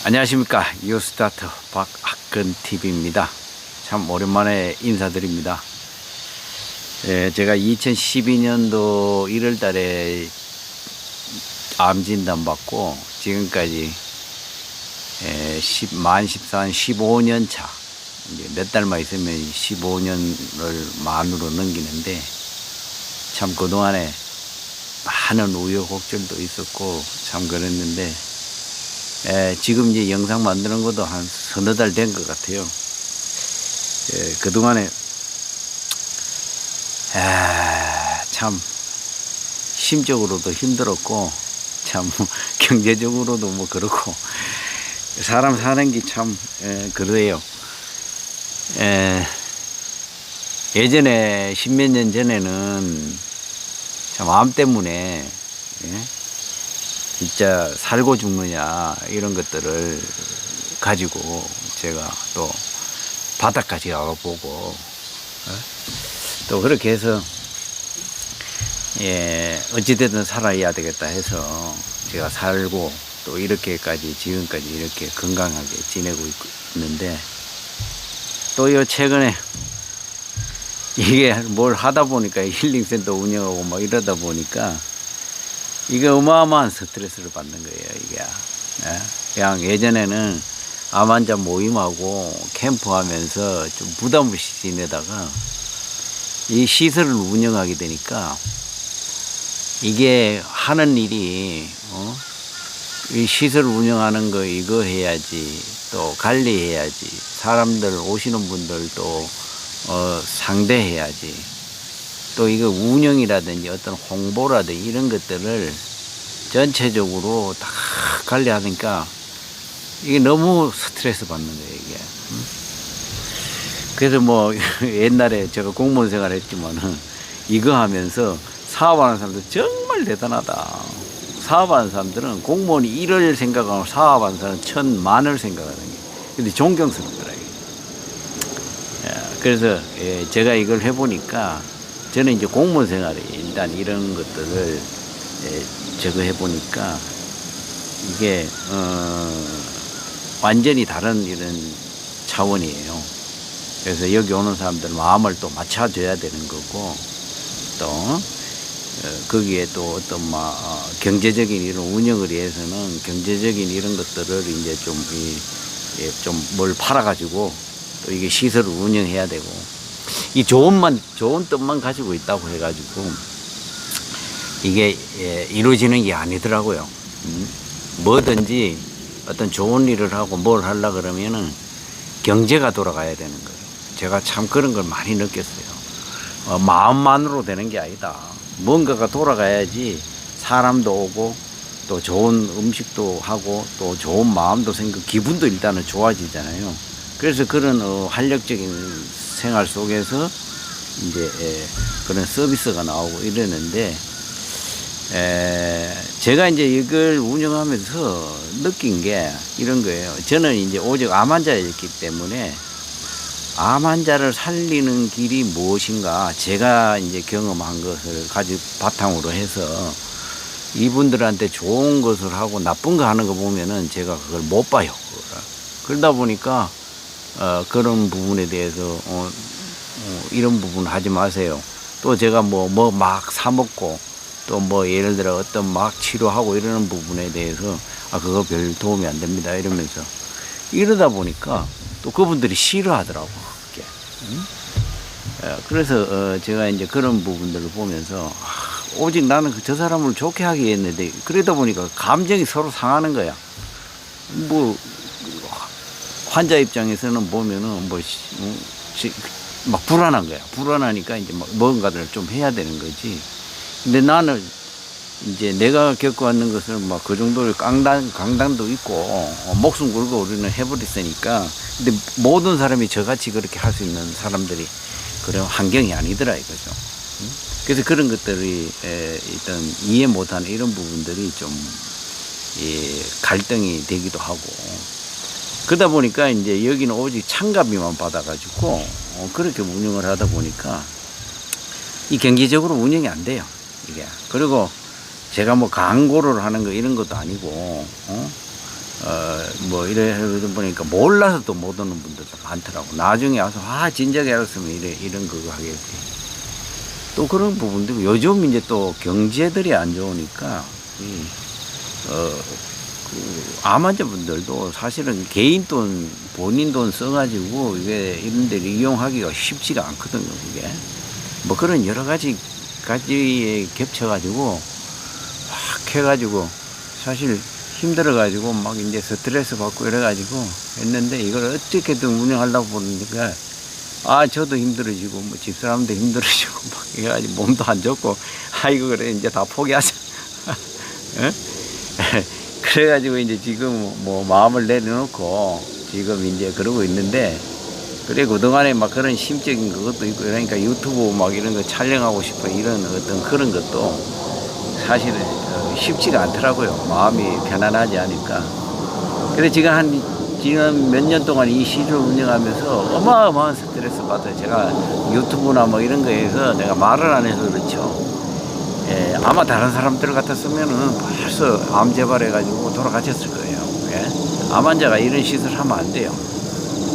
안녕하십니까. 뉴스타트 박학근TV입니다. 참 오랜만에 인사드립니다. 제가 2012년도 1월 달에 암 진단 받고 지금까지 만 14년 15년 차, 몇 달만 있으면 15년을 만으로 넘기는데, 참 그동안에 많은 우여곡절도 있었고 참 그랬는데, 지금 이제 영상 만드는 것도 한 서너 달 된 것 같아요. 그동안에 참 심적으로도 힘들었고, 참 경제적으로도 뭐 그렇고, 사람 사는 게 참 그래요. 예전에 십몇 년 전에는 참 암 때문에 진짜 살고 죽느냐 이런 것들을 가지고 제가 또 바닥까지 가보고 또 그렇게 해서 어찌되든 살아야 되겠다 해서 제가 살고 또 이렇게까지 지금까지 이렇게 건강하게 지내고 있는데, 또 요 최근에 이게 뭘 하다 보니까 힐링센터 운영하고 막 이러다 보니까 이게 어마어마한 스트레스를 받는 거예요, 이게. 그냥 예전에는 암 환자 모임하고 캠프 하면서 좀 부담 없이 지내다가 이 시설을 운영하게 되니까 이게 하는 일이, 이 시설 운영하는 거 이거 해야지, 또 관리해야지, 사람들 오시는 분들도 상대해야지, 또 이거 운영이라든지 어떤 홍보라든지 이런 것들을 전체적으로 다 관리하니까 이게 너무 스트레스 받는 거예요, 이게. 그래서 뭐 옛날에 제가 공무원 생활 했지만은 이거 하면서 사업하는 사람들 정말 대단하다. 사업하는 사람들은 공무원이 일을 생각하고 사업하는 사람은 천만을 생각하는 게. 근데 존경스럽더라고요. 그래서 제가 이걸 해보니까 저는 이제 공무원 생활에 일단 이런 것들을 저거 해보니까 이게 완전히 다른 이런 차원이에요. 그래서 여기 오는 사람들 마음을 또 맞춰줘야 되는 거고, 또 거기에 또 어떤 경제적인 이런 운영을 위해서는 경제적인 이런 것들을 이제 좀 뭘 팔아가지고 또 이게 시설을 운영해야 되고, 이 좋은 뜻만 가지고 있다고 해가지고 이게 이루어지는 게 아니더라고요. 뭐든지 어떤 좋은 일을 하고 뭘 하려 그러면은 경제가 돌아가야 되는 거예요. 제가 참 그런 걸 많이 느꼈어요. 마음만으로 되는 게 아니다. 뭔가가 돌아가야지 사람도 오고 또 좋은 음식도 하고 또 좋은 마음도 생기고 기분도 일단은 좋아지잖아요. 그래서 그런 활력적인 생활 속에서 이제 그런 서비스가 나오고 이러는데, 제가 이제 이걸 운영하면서 느낀 게 이런 거예요. 저는 이제 오직 암 환자였기 때문에 암 환자를 살리는 길이 무엇인가, 제가 이제 경험한 것을 가지고 바탕으로 해서 이분들한테 좋은 것을 하고 나쁜 거 하는 거 보면은 제가 그걸 못 봐요. 그러다 보니까 그런 부분에 대해서 이런 부분 하지 마세요. 또 제가 뭐 막 사먹고 또 뭐 예를 들어 어떤 막 치료하고 이러는 부분에 대해서 그거 별 도움이 안 됩니다 이러면서 이러다 보니까 또 그분들이 싫어하더라고, 그게. 그래서 제가 이제 그런 부분들을 보면서 오직 나는 저 사람을 좋게 하기 했는데, 그러다 보니까 감정이 서로 상하는 거야. 뭐 환자 입장에서는 보면은 막 불안한 거야. 불안하니까 이제 뭔가를 좀 해야 되는 거지. 근데 나는 이제 내가 겪어왔는 것을 막 그 정도의 강단도 있고 목숨 걸고 우리는 해버렸으니까. 근데 모든 사람이 저같이 그렇게 할 수 있는 사람들이 그런 환경이 아니더라 이거죠. 그래서 그런 것들이 일단 이해 못하는 이런 부분들이 좀 갈등이 되기도 하고, 그러다 보니까 이제 여기는 오직 참가비만 받아가지고 그렇게 운영을 하다 보니까 이 경제적으로 운영이 안 돼요, 이게. 그리고 제가 뭐 광고를 하는 거 이런 것도 아니고 뭐 이래 보니까 몰라서 또 못 오는 분들도 많더라고. 나중에 와서 진작에 알았으면 이런 그거 하겠지. 또 그런 부분도 요즘 이제 또 경제들이 안 좋으니까 그 암환자분들도 사실은 개인 돈, 본인 돈 써가지고 이게 이런 데를 이용하기가 쉽지가 않거든요, 그게. 뭐 그런 여러 가지에 겹쳐가지고 확 해가지고 사실 힘들어가지고 막 이제 스트레스 받고 이래가지고 했는데 이걸 어떻게든 운영하려고 보니까 저도 힘들어지고 뭐 집사람도 힘들어지고 막 해가지고 몸도 안 좋고 이거 그래 이제 다 포기하자. 그래가지고 이제 지금 뭐 마음을 내려놓고 지금 이제 그러고 있는데 그래 그동안에 막 그런 심적인 그것도 있고 그러니까 유튜브 막 이런 거 촬영하고 싶어 이런 어떤 그런 것도 사실은 쉽지가 않더라고요. 마음이 편안하지 않으니까. 그래 지금 몇 년 동안 이 시를 운영하면서 어마어마한 스트레스 받아요. 제가 유튜브나 뭐 이런 거에서 내가 말을 안 해서 그렇죠. 아마 다른 사람들 같았으면은 벌써 암 재발해가지고 돌아가셨을 거예요. 암 환자가 이런 시술 하면 안 돼요.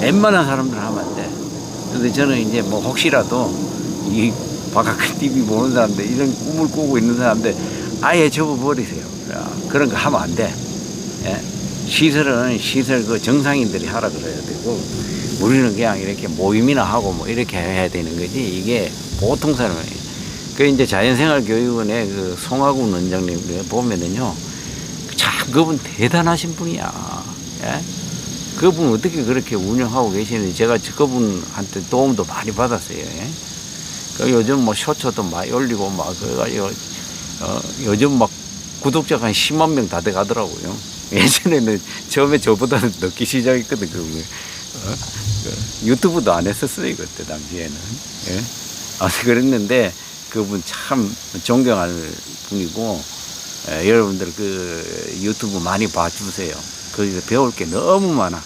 웬만한 사람들은 하면 안 돼. 근데 저는 이제 뭐 혹시라도 이 박학근 TV 보는 사람들, 이런 꿈을 꾸고 있는 사람들 아예 접어버리세요. 그런 거 하면 안 돼. 시설은 시설 그 정상인들이 하라 그래야 되고 우리는 그냥 이렇게 모임이나 하고 뭐 이렇게 해야 되는 거지 이게 보통 사람이. 그 이제 자연생활교육원의 그 송하군 원장님 보면은요, 참 그분 대단하신 분이야. 그분 어떻게 그렇게 운영하고 계시는지 제가 그분한테 도움도 많이 받았어요. 그 요즘 뭐 쇼츠도 많이 올리고 막 그래가지고 요즘 막 구독자가 한 10만 명 다 돼가더라고요. 예전에는 처음에 저보다는 늦기 시작했거든. 유튜브도 안 했었어요 그때 당시에는. 그랬는데. 그분 참 존경할 분이고 여러분들 그 유튜브 많이 봐주세요. 거기서 배울 게 너무 많아.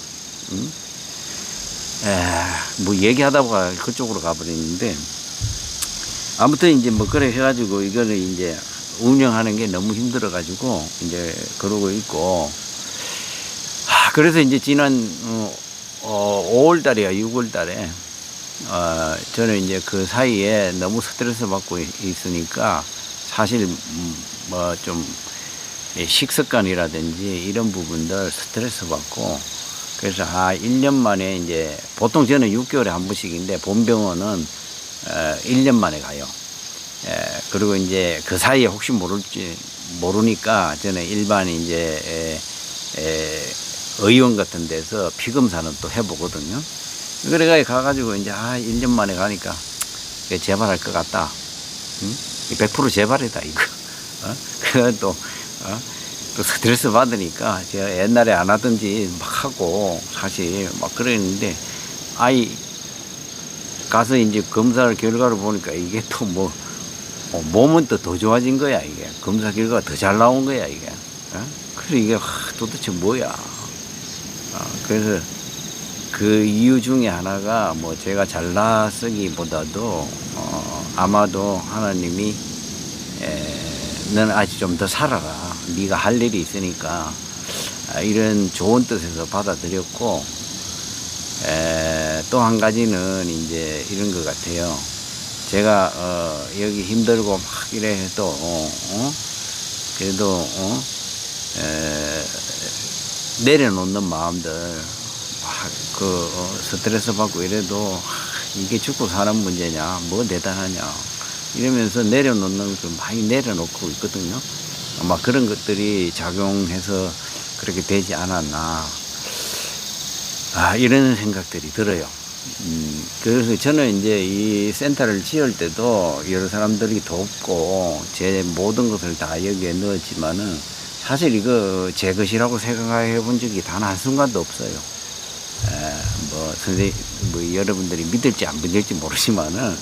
뭐 얘기하다 보니까 그쪽으로 가버렸는데 아무튼 이제 뭐 그래 해가지고 이거는 이제 운영하는 게 너무 힘들어가지고 이제 그러고 있고 그래서 이제 지난 5월달이야 6월달에 저는 이제 그 사이에 너무 스트레스 받고 있으니까 사실 뭐 좀 식습관이라든지 이런 부분들 스트레스 받고 그래서 1년 만에 이제 보통 저는 6개월에 한 번씩인데 본병원은 1년 만에 가요. 그리고 이제 그 사이에 혹시 모르니까 저는 일반 이제 의원 같은 데서 피검사는 또 해보거든요. 그래가 가가지고 이제 1년 만에 가니까 재발할 것 같다. 100% 재발이다 이거. 그래 또 스트레스 받으니까 제가 옛날에 안 하든지 막 하고 사실 막 그랬는데 가서 이제 검사 결과를 보니까 이게 또 뭐 몸은 또 더 좋아진 거야 이게. 검사 결과가 더 잘 나온 거야 이게. 그래서 이게 도대체 뭐야. 그래서 그 이유 중에 하나가 뭐 제가 잘나서기보다도 아마도 하나님이 너는 아직 좀 더 살아라. 네가 할 일이 있으니까 이런 좋은 뜻에서 받아들였고 또 한 가지는 이제 이런 것 같아요. 제가 여기 힘들고 막 이래 해도 그래도 내려놓는 마음들 스트레스 받고 이래도 이게 죽고 사는 문제냐 뭐 대단하냐 이러면서 내려놓는 걸 많이 내려놓고 있거든요. 아마 그런 것들이 작용해서 그렇게 되지 않았나 이런 생각들이 들어요. 그래서 저는 이제 이 센터를 지을 때도 여러 사람들이 돕고 제 모든 것을 다 여기에 넣었지만은 사실 이거 제 것이라고 생각해 본 적이 단 한순간도 없어요. 뭐 여러분들이 믿을지 안 믿을지 모르지만은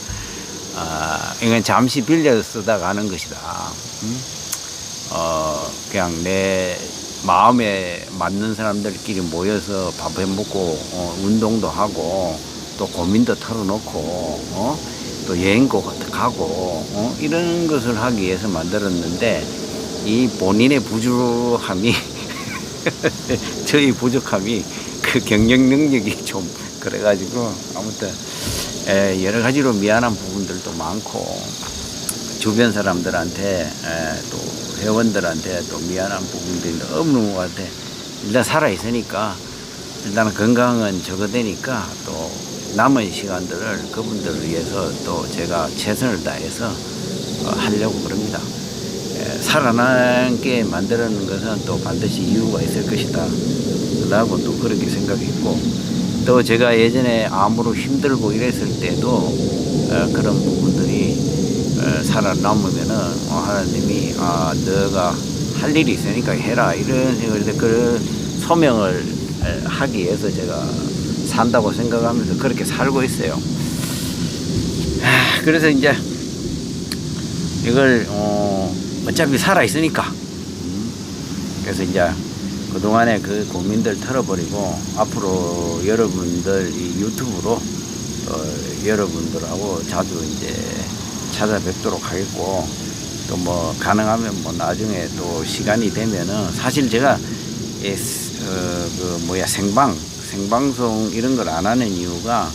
이건 잠시 빌려 쓰다 가는 것이다. 그냥 내 마음에 맞는 사람들끼리 모여서 밥 해 먹고 운동도 하고 또 고민도 털어놓고 또 여행도 가고 이런 것을 하기 위해서 만들었는데 이 본인의 부주함이 저희 부족함이 그 경영 능력이 좀 그래가지고 아무튼 여러 가지로 미안한 부분들도 많고 주변 사람들한테 또 회원들한테 또 미안한 부분들이 너무 같아. 일단 살아 있으니까 일단 건강은 적어되니까 또 남은 시간들을 그분들을 위해서 또 제가 최선을 다해서 하려고 그럽니다. 살아남게 만드는 것은 또 반드시 이유가 있을 것이다 라고 또 그렇게 생각했고, 또 제가 예전에 암으로 힘들고 이랬을 때도 그런 부분들이 살아남으면은 하나님이 너가 할 일이 있으니까 해라 이런 그 소명을 하기 위해서 제가 산다고 생각하면서 그렇게 살고 있어요. 그래서 이제 이걸 어차피 살아 있으니까 그래서 이제 그동안에 그 고민들 털어버리고 앞으로 여러분들 이 유튜브로 여러분들하고 자주 이제 찾아뵙도록 하겠고, 또 뭐 가능하면 뭐 나중에 또 시간이 되면은 사실 제가 생방송 이런 걸 안 하는 이유가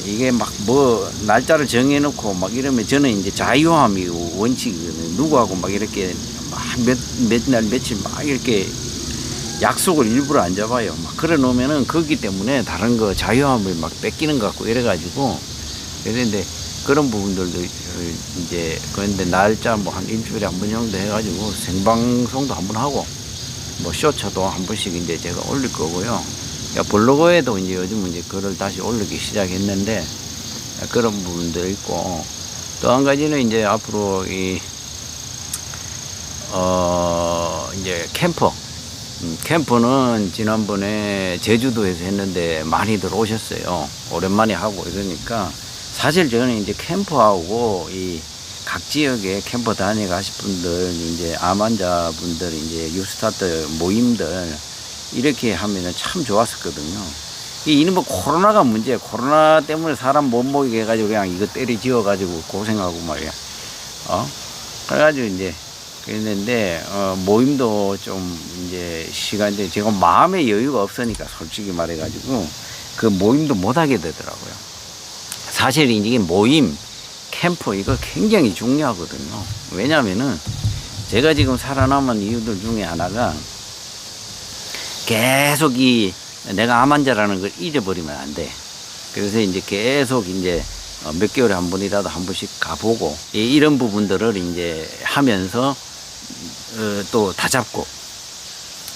이게 막 뭐 날짜를 정해놓고 막 이러면 저는 이제 자유함이 원칙이거든요. 누구하고 막 이렇게 몇 날 며칠 막 이렇게 약속을 일부러 안 잡아요. 막 그래 놓으면은 그렇기 때문에 다른 거 자유함을 막 뺏기는 것 같고 이래가지고 그런데 그런 부분들도 이제 그런데 날짜 뭐 한 일주일에 한 번 정도 해가지고 생방송도 한 번 하고 뭐 쇼츠도 한 번씩 이제 제가 올릴 거고요. 블로그에도 이제 요즘 이제 글을 다시 올리기 시작했는데 그런 부분도 있고, 또 한 가지는 이제 앞으로 이제 캠프는 지난번에 제주도에서 했는데 많이들 오셨어요. 오랜만에 하고 이러니까 사실 저는 이제 캠프하고 각 지역에 캠프 다녀가실 분들, 이제 암 환자분들, 이제 뉴스타트 모임들 이렇게 하면은 참 좋았었거든요. 이놈의 코로나가 문제예요. 코로나 때문에 사람 못 모이게 해가지고 그냥 이거 때리 지어가지고 고생하고 말이야. 그래가지고 이제 그랬는데 모임도 좀 이제 시간이 제가 마음의 여유가 없으니까 솔직히 말해가지고 그 모임도 못 하게 되더라고요. 사실 이게 모임, 캠프 이거 굉장히 중요하거든요. 왜냐면은 제가 지금 살아남은 이유들 중에 하나가 계속 내가 암 환자라는 걸 잊어버리면 안 돼. 그래서 이제 계속 이제 몇 개월에 한 번이라도 한 번씩 가보고 이런 부분들을 이제 하면서 또 다잡고,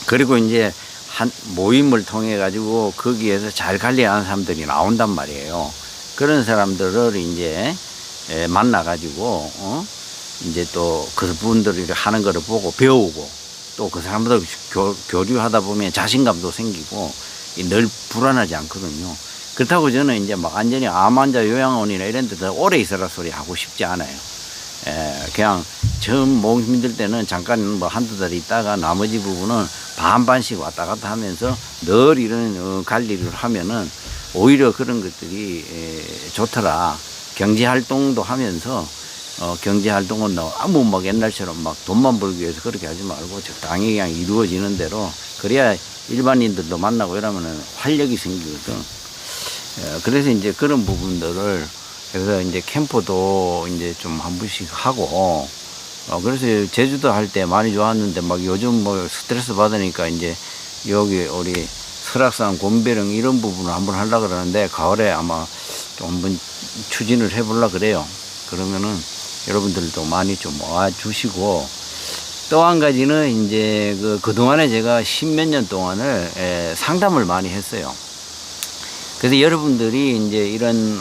그리고 이제 한 모임을 통해 가지고 거기에서 잘 관리하는 사람들이 나온단 말이에요. 그런 사람들을 이제 만나 가지고 이제 또 그분들이 하는 거를 보고 배우고, 또 그 사람들 교류하다 보면 자신감도 생기고 늘 불안하지 않거든요. 그렇다고 저는 이제 막 완전히 암 환자 요양원이나 이런 데서 오래 있으라 소리 하고 싶지 않아요. 그냥 처음 몸 힘들 때는 잠깐 뭐 한두 달 있다가 나머지 부분은 반반씩 왔다 갔다 하면서 늘 이런 관리를 하면은 오히려 그런 것들이 좋더라. 경제 활동도 하면서 경제 활동은 너무 막 옛날처럼 막 돈만 벌기 위해서 그렇게 하지 말고 적당히 그냥 이루어지는 대로, 그래야 일반인들도 만나고 이러면은 활력이 생기거든. 그래서 이제 그런 부분들을, 그래서 이제 캠프도 이제 좀 한 번씩 하고, 그래서 제주도 할 때 많이 좋았는데 막 요즘 뭐 스트레스 받으니까 이제 여기 우리 설악산 곰배령 이런 부분을 한번 하려고 그러는데 가을에 아마 좀 한번 추진을 해보려고 그래요. 그러면은 여러분들도 많이 좀 와주시고, 또 한 가지는 이제 그동안에 제가 십몇 년 동안을 상담을 많이 했어요. 그래서 여러분들이 이제 이런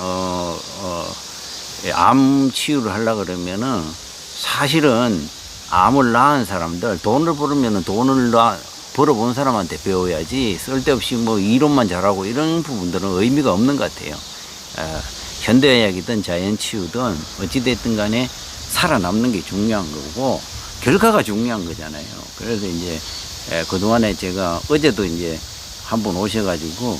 암 치유를 하려고 그러면은 사실은 암을 낳은 사람들, 돈을 벌으면은 돈을 벌어본 사람한테 배워야지 쓸데없이 뭐 이론만 잘하고 이런 부분들은 의미가 없는 것 같아요. 현대의학이든 자연치유든 어찌됐든 간에 살아남는 게 중요한 거고 결과가 중요한 거잖아요. 그래서 이제 그동안에 제가 어제도 이제 한번 오셔가지고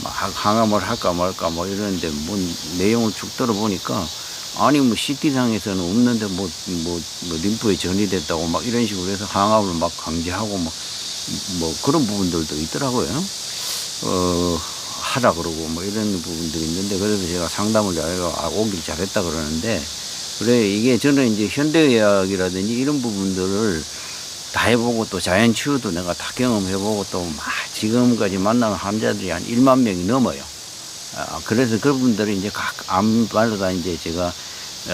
막 항암을 할까 말까 뭐 이러는데 뭐 내용을 쭉 들어보니까 아니 뭐 CT상에서는 없는데 뭐 림프에 전이됐다고 막 이런 식으로 해서 항암을 막 강제하고 뭐 그런 부분들도 있더라고요. 하라 그러고 뭐 이런 부분들이 있는데, 그래서 제가 상담을 잘해가 오길 잘했다 그러는데, 그래 이게 저는 이제 현대의학이라든지 이런 부분들을 다 해보고 또 자연치유도 내가 다 경험해보고 또 막 지금까지 만나는 환자들이 한 1만 명이 넘어요. 그래서 그분들이 이제 각 암마다 이제 제가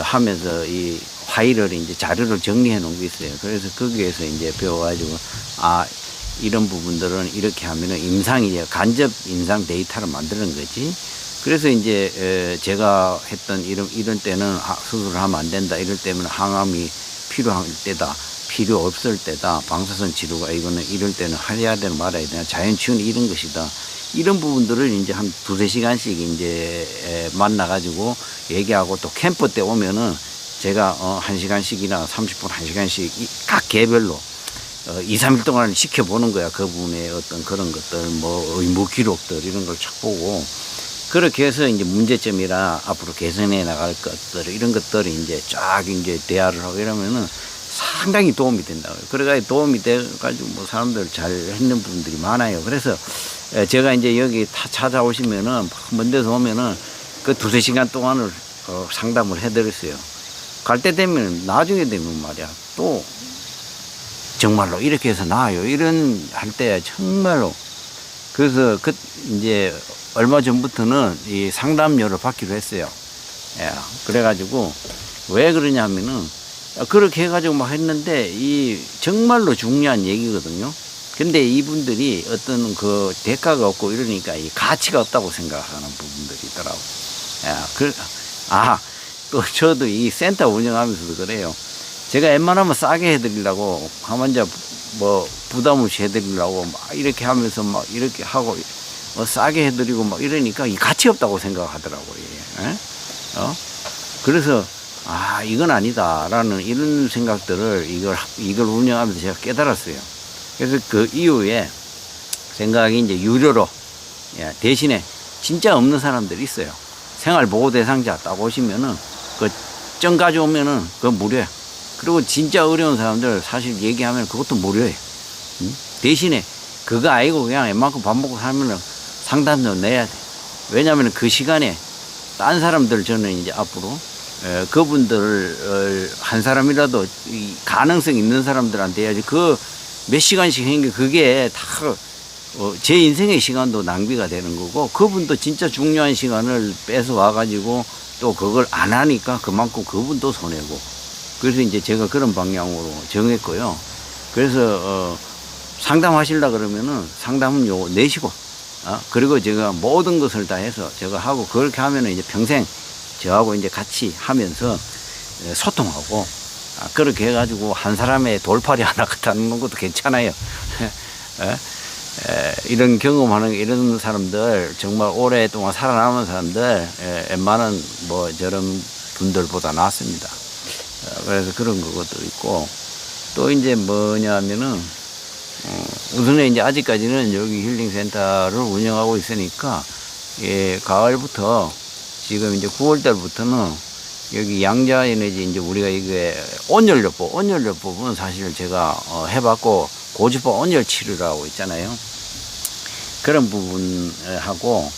하면서 이 파일을 이제 자료를 정리해 놓은 게 있어요. 그래서 거기에서 이제 배워가지고 이런 부분들은 이렇게 하면은 임상이 간접 임상 데이터를 만드는 거지. 그래서 이제 제가 했던 이런 때는 수술을 하면 안 된다, 이럴 때면 항암이 필요할 때다, 필요 없을 때다, 방사선 치료가 이거는 이럴 때는 해야 되나 말아야 되나, 자연치유는 이런 것이다, 이런 부분들을 이제 한 2~3시간씩 이제 만나가지고 얘기하고, 또 캠프 때 오면은 제가 1시간씩이나 30분 1시간씩 각 개별로 2~3일 동안 시켜보는 거야. 그분의 어떤 그런 것들, 뭐 의무 기록들 이런 걸 쫙 보고, 그렇게 해서 이제 문제점이나 앞으로 개선해 나갈 것들 이런 것들이 이제 쫙 이제 대화를 하고 이러면은 상당히 도움이 된다고요. 그래가지고 도움이 돼가지고 뭐 사람들 잘 했는 분들이 많아요. 그래서 제가 이제 여기 찾아오시면은 먼 데서 오면은 그 2~3시간 동안을 상담을 해드렸어요. 갈 때 되면, 나중에 되면 말이야, 또 정말로 이렇게 해서 나아요, 이런 할 때 정말로. 그래서 이제 얼마 전부터는 이 상담료를 받기로 했어요. 예, 그래가지고 왜 그러냐면은 그렇게 해가지고 막 했는데 이 정말로 중요한 얘기거든요. 근데 이분들이 어떤 그 대가가 없고 이러니까 이 가치가 없다고 생각하는 부분들이 있더라고. 예, 또 저도 이 센터 운영하면서도 그래요. 제가 웬만하면 싸게 해드리려고, 환자 뭐 부담 없이 해드리려고 막 이렇게 하면서 막 이렇게 하고 싸게 해드리고 막 이러니까 이 가치 없다고 생각하더라고요. 예? 그래서 이건 아니다라는 이런 생각들을 이걸 운영하면서 제가 깨달았어요. 그래서 그 이후에 생각이 이제 유료로, 대신에 진짜 없는 사람들이 있어요. 생활보호 대상자 딱 오시면은 정 가져오면은 그거 무료야. 그리고 진짜 어려운 사람들 사실 얘기하면 그것도 무료예요. 대신에 그거 아니고 그냥 웬만큼 밥 먹고 살면은 상담료 내야 돼. 왜냐하면 그 시간에 딴 사람들, 저는 이제 앞으로 그분들 한 사람이라도 이 가능성 있는 사람들한테 해야지. 그 몇 시간씩 하는 게 그게 다 제 인생의 시간도 낭비가 되는 거고, 그분도 진짜 중요한 시간을 뺏어 와가지고 또 그걸 안 하니까 그만큼 그분도 손해고. 그래서 이제 제가 그런 방향으로 정했고요. 그래서 상담하시려 그러면은 상담료 내시고, 그리고 제가 모든 것을 다 해서 제가 하고, 그렇게 하면은 이제 평생 저하고 이제 같이 하면서 소통하고, 그렇게 해가지고 한 사람의 돌팔이 하나 갖다놓는 것도 괜찮아요. 이런 경험하는 이런 사람들, 정말 오랫동안 살아남은 사람들, 웬만한 뭐 저런 분들보다 낫습니다. 그래서 그런 것도 있고, 또 이제 뭐냐면은 우선에 이제 아직까지는 여기 힐링센터를 운영하고 있으니까, 가을부터 지금 이제 9월 달부터는 여기 양자에너지 이제 우리가 이게 온열요법은 사실 제가 해봤고, 고주파 온열 치료라고 있잖아요. 그런 부분하고,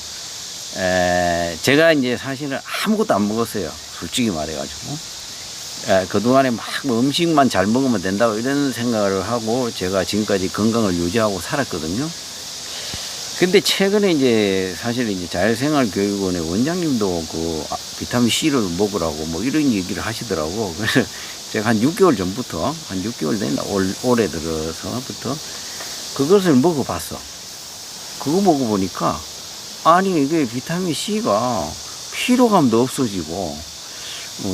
제가 이제 사실은 아무것도 안 먹었어요. 솔직히 말해가지고. 그동안에 막 음식만 잘 먹으면 된다고 이런 생각을 하고 제가 지금까지 건강을 유지하고 살았거든요. 근데 최근에 이제 사실 이제 자율생활교육원의 원장님도 그 비타민 C를 먹으라고 뭐 이런 얘기를 하시더라고. 그래서 제가 한 6개월 전부터, 한 6개월 됐나, 올해 들어서부터 그것을 먹어봤어. 그거 먹어보니까, 아니, 이게 비타민 C가 피로감도 없어지고,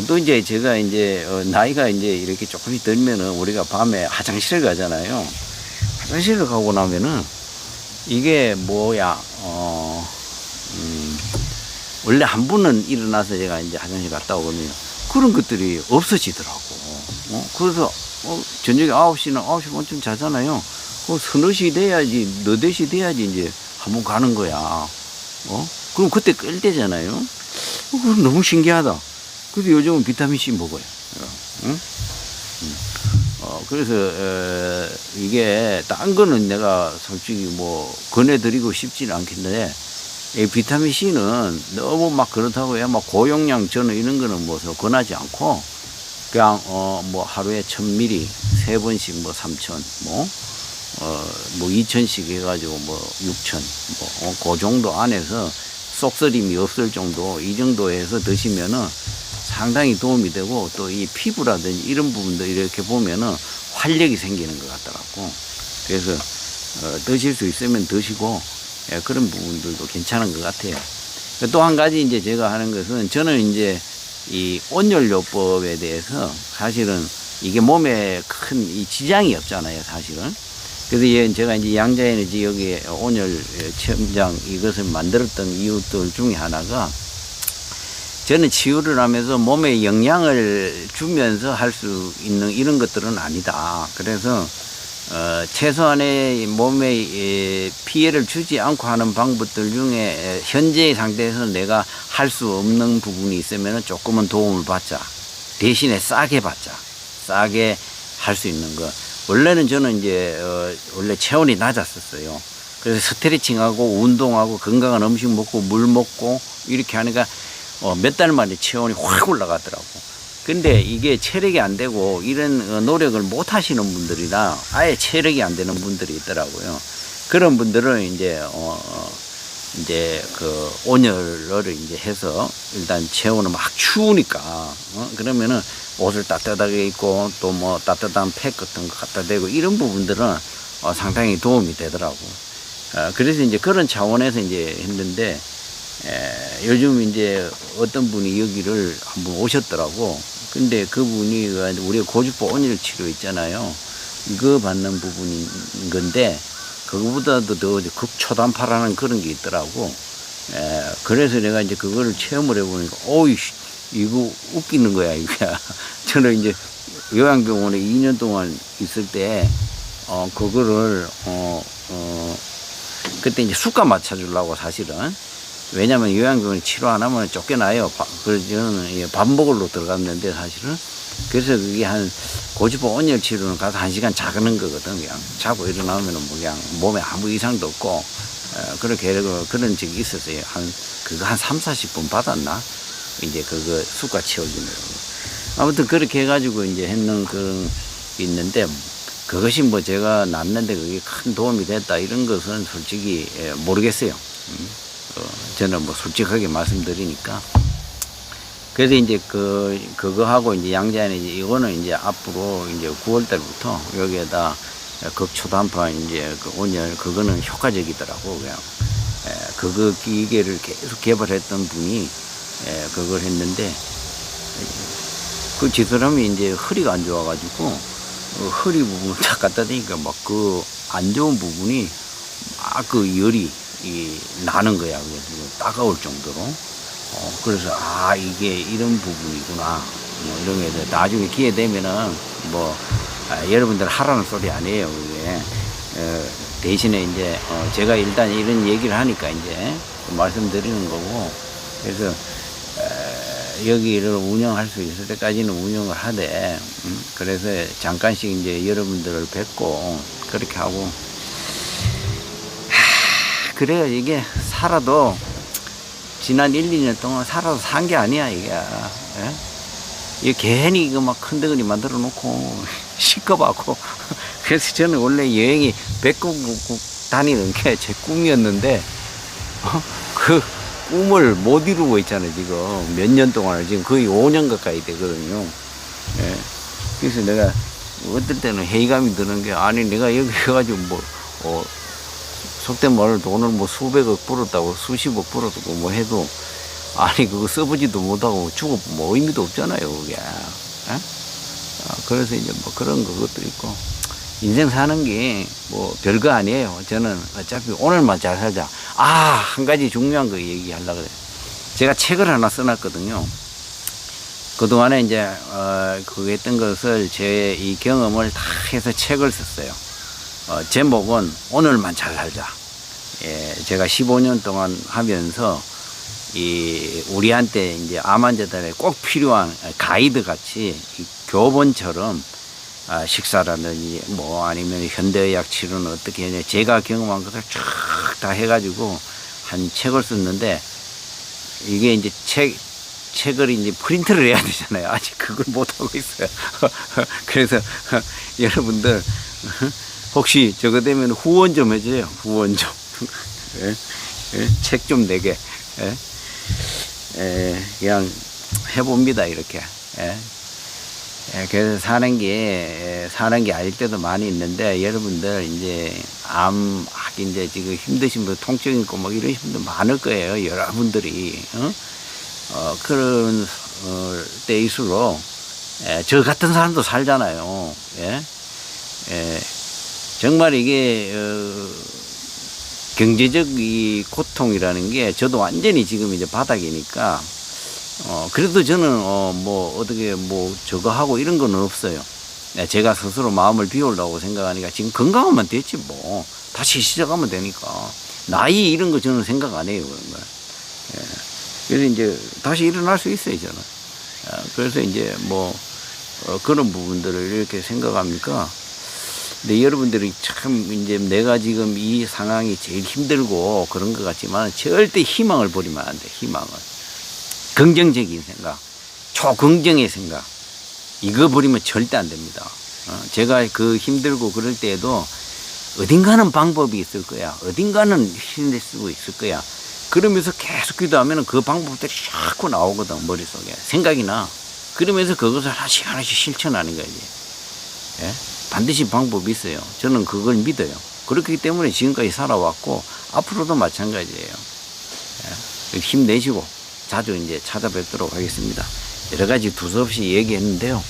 또 이제 제가 이제, 나이가 이제 이렇게 조금씩 들면은 우리가 밤에 화장실을 가잖아요. 화장실을 가고 나면은 이게 뭐야, 원래 한 번은 일어나서 제가 이제 화장실 갔다 오거든요. 그런 것들이 없어지더라고. 그래서, 저녁에 9시 반쯤 자잖아요. 서너 시 돼야지, 너댓 시 돼야지 이제 한번 가는 거야. 그럼 그때 끌 때잖아요. 너무 신기하다. 그래서 요즘은 비타민 C 먹어요. 응? 그래서 이게 딴 거는 내가 솔직히 뭐 권해드리고 싶지는 않겠는데 이 비타민 C는 너무 막 그렇다고 해야 막 고용량 저는 이런 거는 뭐 권하지 않고 그냥 뭐 하루에 1000ml 3번씩 뭐 3000 뭐 2000씩 해가지고 뭐 6000 그 정도 안에서 쏙쓰림이 없을 정도 이 정도 해서 드시면은 상당히 도움이 되고 또 이 피부라든지 이런 부분도 이렇게 보면은 활력이 생기는 것 같더라고. 그래서 드실 수 있으면 드시고 그런 부분들도 괜찮은 것 같아요. 또 한 가지 이제 제가 하는 것은 저는 이제 이 온열요법에 대해서 사실은 이게 몸에 큰 이 지장이 없잖아요, 사실은. 그래서 제가 이제 양자에너지 여기에 온열 체험장 이것을 만들었던 이유들 중에 하나가 저는 치유를 하면서 몸에 영향을 주면서 할 수 있는 이런 것들은 아니다. 그래서 최소한의 몸에 피해를 주지 않고 하는 방법들 중에 현재의 상태에서 내가 할 수 없는 부분이 있으면 조금은 도움을 받자. 대신에 싸게 받자. 싸게 할 수 있는 거. 원래는 저는 이제 원래 체온이 낮았었어요. 그래서 스트레칭하고 운동하고 건강한 음식 먹고 물 먹고 이렇게 하니까 몇 달 만에 체온이 확 올라가더라고. 근데 이게 체력이 안 되고 이런 노력을 못 하시는 분들이나 아예 체력이 안 되는 분들이 있더라고요. 그런 분들은 이제 그 온열을 이제 해서 일단 체온은 막 추우니까 그러면은 옷을 따뜻하게 입고 또 뭐 따뜻한 팩 같은 거 갖다 대고 이런 부분들은 상당히 도움이 되더라고. 그래서 이제 그런 차원에서 이제 했는데 요즘 이제 어떤 분이 여기를 한번 오셨더라고. 근데 그분이 우리 고주파 온열 치료 있잖아요. 이거 받는 부분인 건데 그거보다도 더 극초단파라는 그런 게 있더라고. 그래서 내가 이제 그거를 체험을 해보니까 어이 이거 웃기는 거야 이게. 저는 이제 요양병원에 2년 동안 있을 때 그거를 그때 이제 수가 맞춰주려고 사실은. 왜냐면 요양병원에 치료 안 하면 쫓겨나요. 그래서 저는 밥 먹으러 들어갔는데 사실은. 그래서 그게 고주파 온열 치료는 가서 1시간 자는 거거든. 그냥 자고 일어나면은 뭐 그냥 몸에 아무 이상도 없고, 그렇게 그런 적이 있었어요. 그거 한 3, 40분 받았나? 이제 그거 수가 채워주는. 아무튼 그렇게 해가지고 이제 했는 그런 게 있는데, 그것이 뭐 제가 낫는데 그게 큰 도움이 됐다 이런 것은 솔직히 모르겠어요. 저는 뭐 솔직하게 말씀드리니까. 그래서 이제 그거 하고 이제 양자에너지 이거는 이제 앞으로 이제 9월 달부터 여기에다 극초단파 이제 그 온열 그거는 효과적이더라고. 그냥 그거 기계를 계속 개발했던 분이 그걸 했는데 그 지사람이 이제 허리가 안 좋아가지고 허리 부분을 딱 갖다 대니까 막 그 안 좋은 부분이 막 그 열이 나는 거야. 그래서 따가울 정도로. 그래서 이게 이런 부분이구나. 뭐 이런 게 나중에 기회 되면은 여러분들 하라는 소리 아니에요. 그게 대신에 이제 제가 일단 이런 얘기를 하니까 이제 말씀드리는 거고. 그래서 여기를 운영할 수 있을 때까지는 운영을 하되 그래서 잠깐씩 이제 여러분들을 뵙고 그렇게 하고. 그래요. 이게 살아도 지난 1, 2년 동안 살아서 산 게 아니야 이게. 이게 괜히 이거 막 큰 덩어리 만들어 놓고 시끄럽고. 그래서 저는 원래 여행이 백국국 다니는 게 제 꿈이었는데 그 꿈을 못 이루고 있잖아요 지금. 몇 년 동안을 지금 거의 5년 가까이 되거든요. 그래서 내가 어떨 때는 회의감이 드는 게 아니 내가 여기 해가지고 속된 말로 돈을 수백억 벌었다고 수십억 벌었다고 해도 아니 그거 써보지도 못하고 주고 의미도 없잖아요 그게. 그래서 이제 그런 것도 있고 인생 사는 게 별거 아니에요. 저는 어차피 오늘만 잘 살자. 한 가지 중요한 거 얘기하려고 그래요. 제가 책을 하나 써놨거든요. 그동안에 이제 그거 했던 것을 제 이 경험을 다 해서 책을 썼어요. 제목은 오늘만 잘 살자. 제가 15년 동안 하면서 우리한테 이제 암 환자들에 꼭 필요한 가이드 같이 교본처럼 식사라든지 뭐 아니면 현대의학 치료는 어떻게 하냐 제가 경험한 것을 쫙 다 해가지고 한 책을 썼는데 이게 이제 책을 이제 프린트를 해야 되잖아요. 아직 그걸 못 하고 있어요. 그래서 여러분들 혹시 저거 되면 후원 좀 해줘요. 후원 좀. 책 좀 내게. 그냥 해봅니다. 이렇게. 그래서 사는 게 아닐 때도 많이 있는데, 여러분들, 이제, 이제 지금 힘드신 분, 통증 있고 뭐 이러신 분들 많을 거예요. 여러분들이. 그런, 때일수록, 저 같은 사람도 살잖아요. 정말 이게, 경제적 이 고통이라는 게 저도 완전히 지금 이제 바닥이니까, 그래도 저는, 어떻게, 저거 하고 이런 건 없어요. 제가 스스로 마음을 비우려고 생각하니까 지금 건강하면 됐지, 뭐. 다시 시작하면 되니까. 나이 이런 거 저는 생각 안 해요, 그런 거. 그래서 이제 다시 일어날 수 있어요, 저는. 그래서 이제 그런 부분들을 이렇게 생각하니까. 근데 여러분들이 참 이제 내가 지금 이 상황이 제일 힘들고 그런 것 같지만 절대 희망을 버리면 안 돼, 희망을. 긍정적인 생각, 초긍정의 생각, 이거 버리면 절대 안 됩니다. 제가 그 힘들고 그럴 때에도 어딘가는 방법이 있을 거야. 어딘가는 힘낼 수 있을 거야. 그러면서 계속 기도하면 그 방법들이 자꾸 나오거든, 머릿속에. 생각이 나. 그러면서 그것을 하나씩 실천하는 거지. 예? 반드시 방법이 있어요. 저는 그걸 믿어요. 그렇기 때문에 지금까지 살아왔고, 앞으로도 마찬가지예요. 예? 힘내시고, 자주 이제 찾아뵙도록 하겠습니다. 여러 가지 두서없이 얘기했는데요.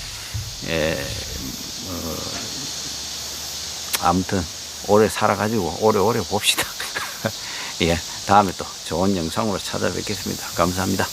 아무튼, 오래 살아가지고, 오래오래 봅시다. 예, 다음에 또 좋은 영상으로 찾아뵙겠습니다. 감사합니다.